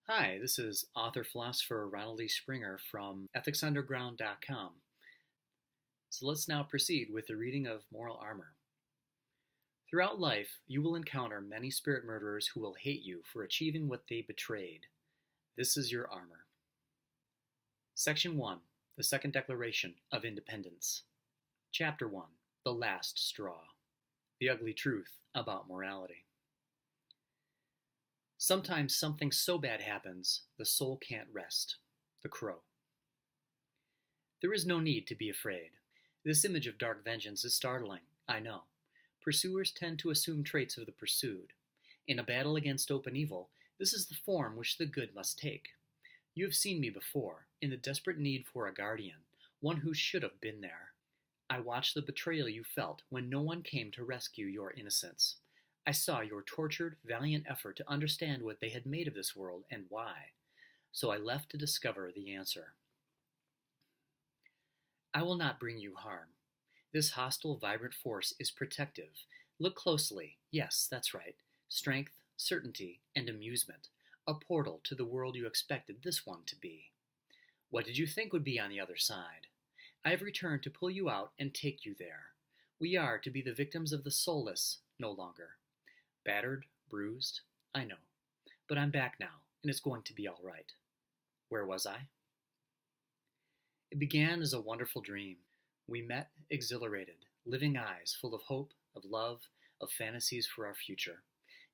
Hi, this is author-philosopher Ronald E. Springer from EthicsUnderground.com. So let's now proceed with the reading of Moral Armor. Throughout life, you will encounter many spirit murderers who will hate you for achieving what they betrayed. This is your armor. Section 1. The Second Declaration of Independence. Chapter 1. The Last Straw. The Ugly Truth About Morality. Sometimes something so bad happens, the soul can't rest. The Crow. There is no need to be afraid. This image of dark vengeance is startling, I know. Pursuers tend to assume traits of the pursued. In a battle against open evil, this is the form which the good must take. You have seen me before, in the desperate need for a guardian, one who should have been there. I watched the betrayal you felt when no one came to rescue your innocence. I saw your tortured, valiant effort to understand what they had made of this world and why. So I left to discover the answer. I will not bring you harm. This hostile, vibrant force is protective. Look closely. Yes, that's right. Strength, certainty, and amusement. A portal to the world you expected this one to be. What did you think would be on the other side? I have returned to pull you out and take you there. We are to be the victims of the soulless no longer. Battered, bruised, I know. But I'm back now, and it's going to be all right. Where was I? It began as a wonderful dream. We met, exhilarated, living eyes full of hope, of love, of fantasies for our future,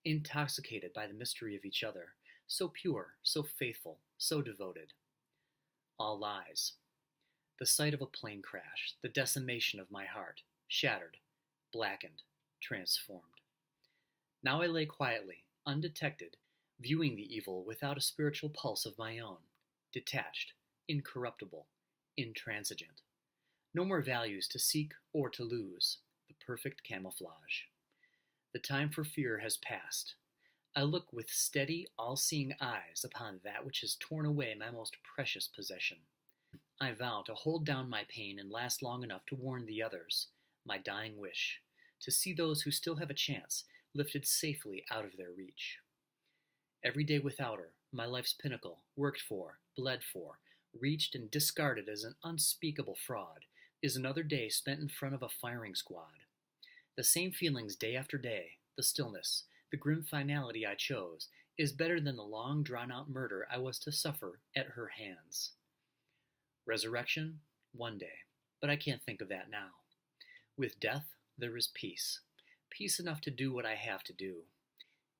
intoxicated by the mystery of each other, so pure, so faithful, so devoted. All lies. The sight of a plane crash, the decimation of my heart, shattered, blackened, transformed. Now I lay quietly, undetected, viewing the evil without a spiritual pulse of my own, detached, incorruptible, intransigent. No more values to seek or to lose, the perfect camouflage. The time for fear has passed. I look with steady, all-seeing eyes upon that which has torn away my most precious possession. I vow to hold down my pain and last long enough to warn the others, my dying wish, to see those who still have a chance lifted safely out of their reach. Every day without her, my life's pinnacle, worked for, bled for, reached and discarded as an unspeakable fraud, is another day spent in front of a firing squad. The same feelings day after day, the stillness, the grim finality I chose, is better than the long drawn-out murder I was to suffer at her hands. Resurrection? One day, but I can't think of that now. With death, there is peace. Peace enough to do what I have to do.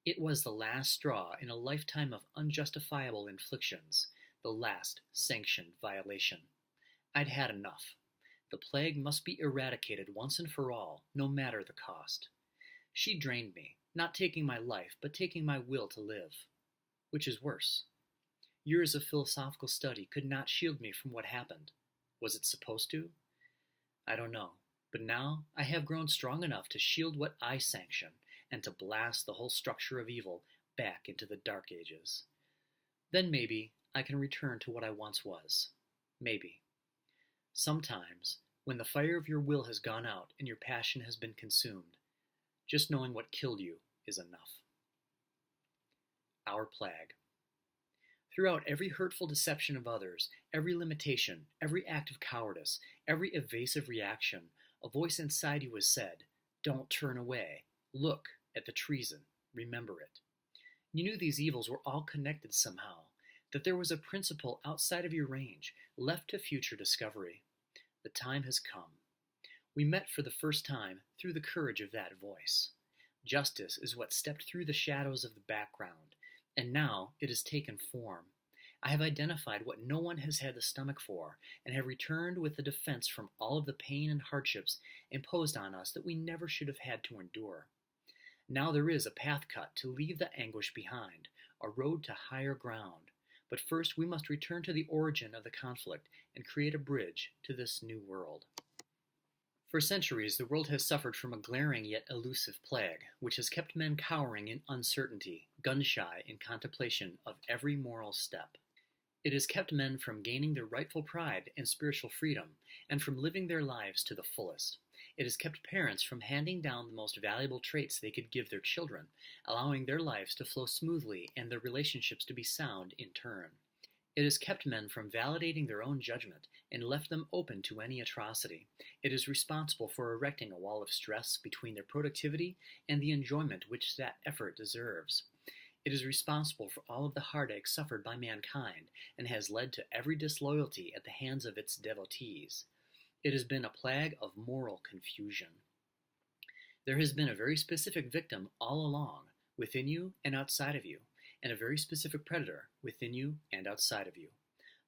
It was the last straw in a lifetime of unjustifiable inflictions, the last sanctioned violation. I'd had enough. The plague must be eradicated once and for all, no matter the cost. She drained me, not taking my life, but taking my will to live. Which is worse? Years of philosophical study could not shield me from what happened. Was it supposed to? I don't know. But now I have grown strong enough to shield what I sanction and to blast the whole structure of evil back into the dark ages. Then maybe I can return to what I once was. Maybe. Sometimes, when the fire of your will has gone out and your passion has been consumed, just knowing what killed you is enough. Our plague. Throughout every hurtful deception of others, every limitation, every act of cowardice, every evasive reaction, a voice inside you has said, "Don't turn away. Look at the treason. Remember it." You knew these evils were all connected somehow, that there was a principle outside of your range, left to future discovery. The time has come. We met for the first time through the courage of that voice. Justice is what stepped through the shadows of the background, and now it has taken form. I have identified what no one has had the stomach for, and have returned with a defense from all of the pain and hardships imposed on us that we never should have had to endure. Now there is a path cut to leave the anguish behind, a road to higher ground. But first we must return to the origin of the conflict and create a bridge to this new world. For centuries, the world has suffered from a glaring yet elusive plague, which has kept men cowering in uncertainty, gun-shy in contemplation of every moral step. It has kept men from gaining their rightful pride and spiritual freedom, and from living their lives to the fullest. It has kept parents from handing down the most valuable traits they could give their children, allowing their lives to flow smoothly and their relationships to be sound in turn. It has kept men from validating their own judgment and left them open to any atrocity. It is responsible for erecting a wall of stress between their productivity and the enjoyment which that effort deserves. It is responsible for all of the heartache suffered by mankind and has led to every disloyalty at the hands of its devotees. It has been a plague of moral confusion. There has been a very specific victim all along, within you and outside of you, and a very specific predator within you and outside of you.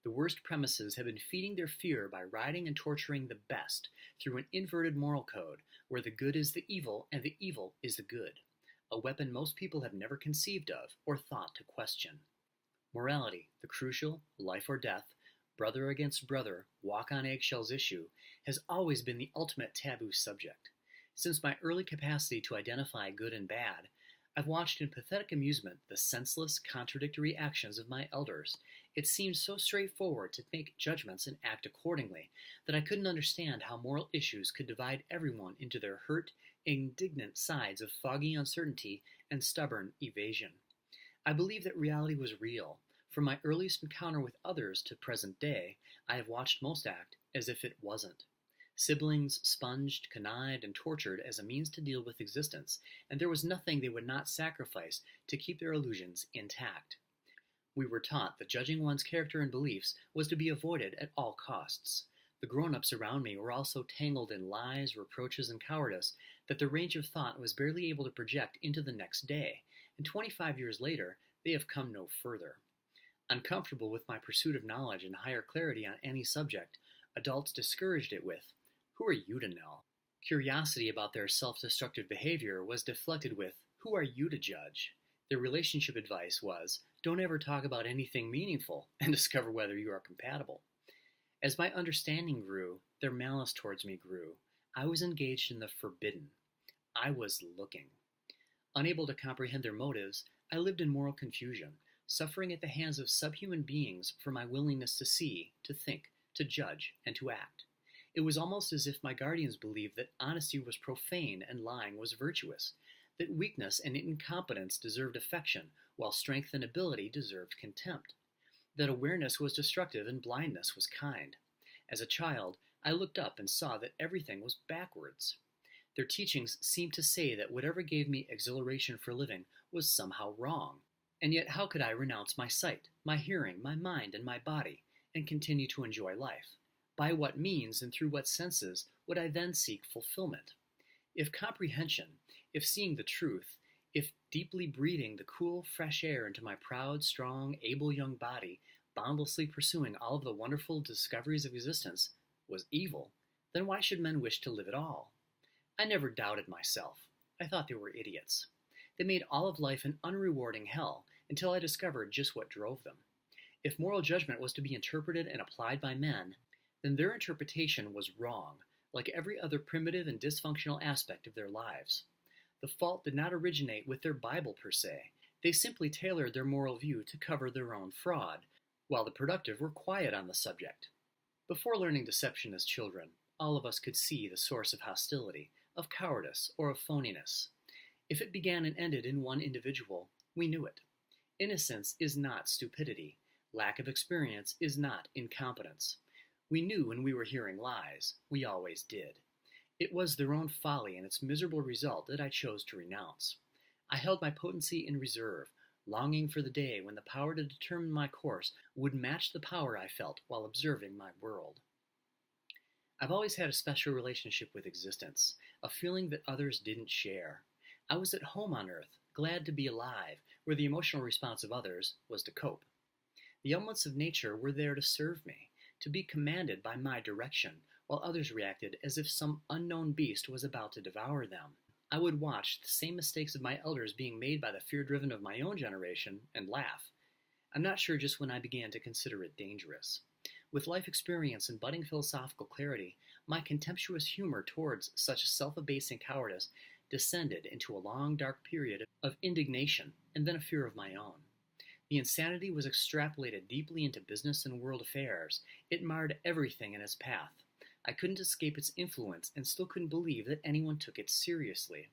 The worst premises have been feeding their fear by riding and torturing the best through an inverted moral code where the good is the evil and the evil is the good, a weapon most people have never conceived of or thought to question. Morality, the crucial, life or death, brother against brother, walk on eggshells issue, has always been the ultimate taboo subject. Since my early capacity to identify good and bad, I've watched in pathetic amusement the senseless, contradictory actions of my elders. It seemed so straightforward to make judgments and act accordingly that I couldn't understand how moral issues could divide everyone into their hurt, indignant sides of foggy uncertainty and stubborn evasion. I believe that reality was real. From my earliest encounter with others to present day, I have watched most act as if it wasn't. Siblings sponged, connived, and tortured as a means to deal with existence, and there was nothing they would not sacrifice to keep their illusions intact. We were taught that judging one's character and beliefs was to be avoided at all costs. The grown-ups around me were also tangled in lies, reproaches, and cowardice that their range of thought was barely able to project into the next day, and 25 years later, they have come no further. Uncomfortable with my pursuit of knowledge and higher clarity on any subject, adults discouraged it with, "Who are you to know?" Curiosity about their self-destructive behavior was deflected with, "Who are you to judge?" Their relationship advice was, "Don't ever talk about anything meaningful and discover whether you are compatible." As my understanding grew, their malice towards me grew. I was engaged in the forbidden. I was looking. Unable to comprehend their motives, I lived in moral confusion, suffering at the hands of subhuman beings for my willingness to see, to think, to judge, and to act. It was almost as if my guardians believed that honesty was profane and lying was virtuous, that weakness and incompetence deserved affection, while strength and ability deserved contempt, that awareness was destructive and blindness was kind. As a child, I looked up and saw that everything was backwards. Their teachings seemed to say that whatever gave me exhilaration for living was somehow wrong. And yet how could I renounce my sight, my hearing, my mind, and my body, and continue to enjoy life? By what means and through what senses would I then seek fulfillment? If comprehension, if seeing the truth, if deeply breathing the cool, fresh air into my proud, strong, able young body, boundlessly pursuing all of the wonderful discoveries of existence, was evil, then why should men wish to live at all? I never doubted myself. I thought they were idiots. They made all of life an unrewarding hell until I discovered just what drove them. If moral judgment was to be interpreted and applied by men, then their interpretation was wrong, like every other primitive and dysfunctional aspect of their lives. The fault did not originate with their Bible per se. They simply tailored their moral view to cover their own fraud, while the productive were quiet on the subject. Before learning deception as children, all of us could see the source of hostility, of cowardice, or of phoniness. If it began and ended in one individual, we knew it. Innocence is not stupidity. Lack of experience is not incompetence. We knew when we were hearing lies. We always did. It was their own folly and its miserable result that I chose to renounce. I held my potency in reserve, longing for the day when the power to determine my course would match the power I felt while observing my world. I've always had a special relationship with existence, a feeling that others didn't share. I was at home on Earth, glad to be alive, where the emotional response of others was to cope. The elements of nature were there to serve me, to be commanded by my direction, while others reacted as if some unknown beast was about to devour them. I would watch the same mistakes of my elders being made by the fear-driven of my own generation and laugh. I'm not sure just when I began to consider it dangerous. With life experience and budding philosophical clarity, my contemptuous humor towards such self-abasing cowardice descended into a long, dark period of indignation and then a fear of my own. The insanity was extrapolated deeply into business and world affairs. It marred everything in its path. I couldn't escape its influence and still couldn't believe that anyone took it seriously.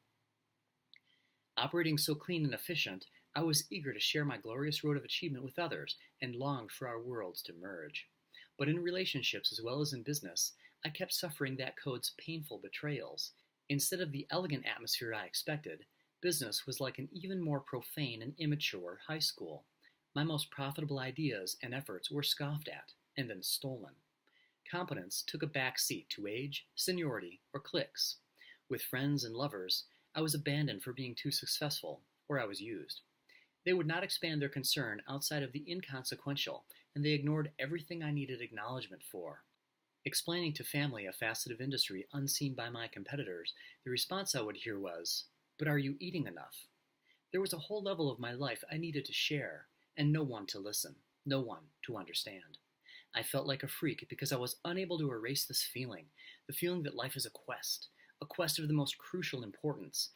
Operating so clean and efficient, I was eager to share my glorious road of achievement with others and longed for our worlds to merge. But in relationships as well as in business, I kept suffering that code's painful betrayals. Instead of the elegant atmosphere I expected, business was like an even more profane and immature high school. My most profitable ideas and efforts were scoffed at and then stolen. Competence took a back seat to age, seniority, or cliques. With friends and lovers, I was abandoned for being too successful, or I was used. They would not expand their concern outside of the inconsequential, and they ignored everything I needed acknowledgement for. Explaining to family a facet of industry unseen by my competitors, the response I would hear was, "But are you eating enough?" There was a whole level of my life I needed to share, and no one to listen, no one to understand. I felt like a freak because I was unable to erase this feeling, the feeling that life is a quest of the most crucial importance,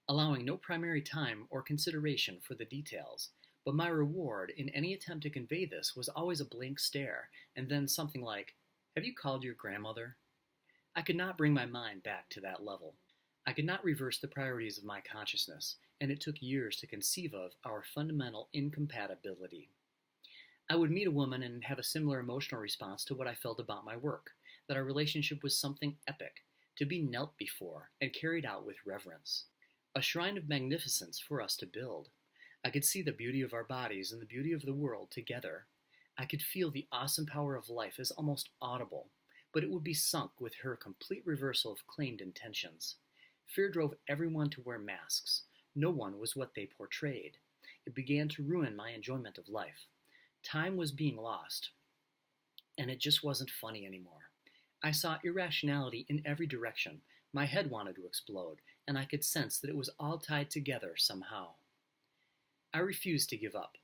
allowing no primary time or consideration for the details. But my reward in any attempt to convey this was always a blank stare, and then something like, "Have you called your grandmother?" I could not bring my mind back to that level. I could not reverse the priorities of my consciousness, and it took years to conceive of our fundamental incompatibility. I would meet a woman and have a similar emotional response to what I felt about my work, that our relationship was something epic, to be knelt before and carried out with reverence. A shrine of magnificence for us to build. I could see the beauty of our bodies and the beauty of the world together. I could feel the awesome power of life as almost audible, but it would be sunk with her complete reversal of claimed intentions. Fear drove everyone to wear masks. No one was what they portrayed. It began to ruin my enjoyment of life. Time was being lost, and it just wasn't funny anymore. I saw irrationality in every direction. My head wanted to explode, and I could sense that it was all tied together somehow. I refused to give up.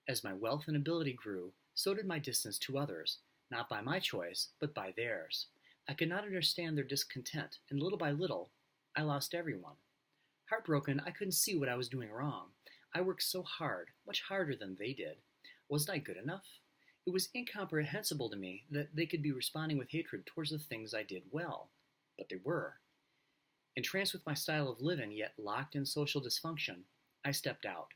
As my wealth and ability grew, so did my distance to others, not by my choice, but by theirs. I could not understand their discontent, and little by little, I lost everyone. Heartbroken, I couldn't see what I was doing wrong. I worked so hard, much harder than they did. Wasn't I good enough? It was incomprehensible to me that they could be responding with hatred towards the things I did well. But they were. Entranced with my style of living, yet locked in social dysfunction, I stepped out.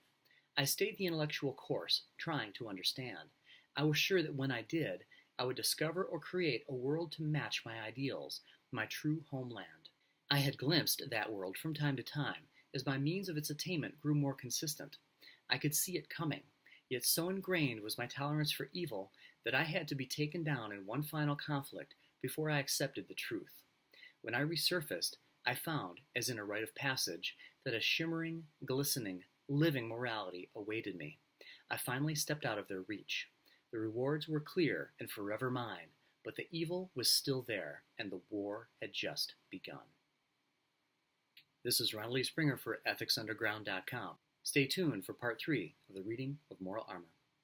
I stayed the intellectual course, trying to understand. I was sure that when I did, I would discover or create a world to match my ideals, my true homeland. I had glimpsed that world from time to time, as my means of its attainment grew more consistent. I could see it coming, yet so ingrained was my tolerance for evil that I had to be taken down in one final conflict before I accepted the truth. When I resurfaced, I found, as in a rite of passage, that a shimmering, glistening, living morality awaited me. I finally stepped out of their reach. The rewards were clear and forever mine, but the evil was still there, and the war had just begun. This is Ronald E. Springer for EthicsUnderground.com. Stay tuned for part 3 of the reading of Moral Armor.